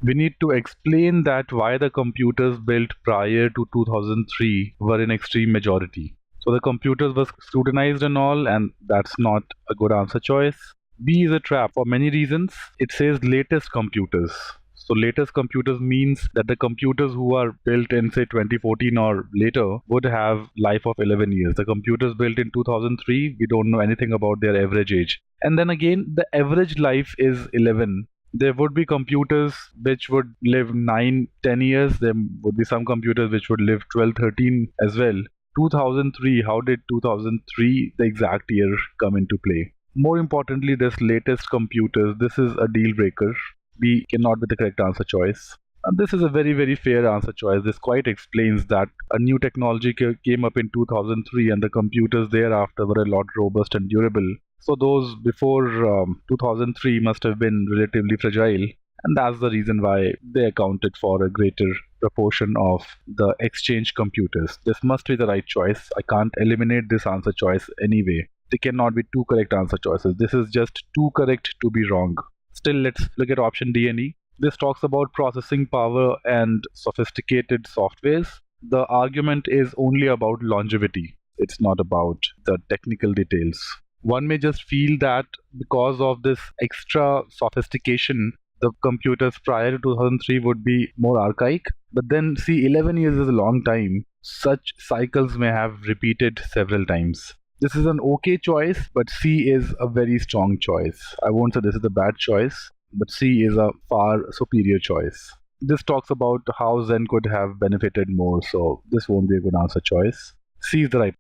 We need to explain that why the computers built prior to 2003 were in extreme majority. So the computers were scrutinized and all, and that's not a good answer choice. B is a trap for many reasons. It says latest computers. So latest computers means that the computers who are built in say 2014 or later would have life of 11 years. The computers built in 2003, we don't know anything about their average age. And then again, the average life is 11. There would be computers which would live 9, 10 years. There would be some computers which would live 12, 13 as well. 2003, how did 2003, the exact year, come into play? More importantly, this latest computers, this is a deal breaker. B cannot be the correct answer choice. And this is a very, very fair answer choice. This quite explains that a new technology came up in 2003 and the computers thereafter were a lot robust and durable. So those before 2003 must have been relatively fragile, and that's the reason why they accounted for a greater proportion of the exchange computers. This must be the right choice. I can't eliminate this answer choice anyway. There cannot be two correct answer choices. This is just too correct to be wrong. Still, let's look at option D and E. This talks about processing power and sophisticated softwares. The argument is only about longevity. It's not about the technical details. One may just feel that because of this extra sophistication, the computers prior to 2003 would be more archaic. But then, see, 11 years is a long time. Such cycles may have repeated several times. This is an okay choice, but C is a very strong choice. I won't say this is a bad choice, but C is a far superior choice. This talks about how Zen could have benefited more, so this won't be a good answer choice. C is the right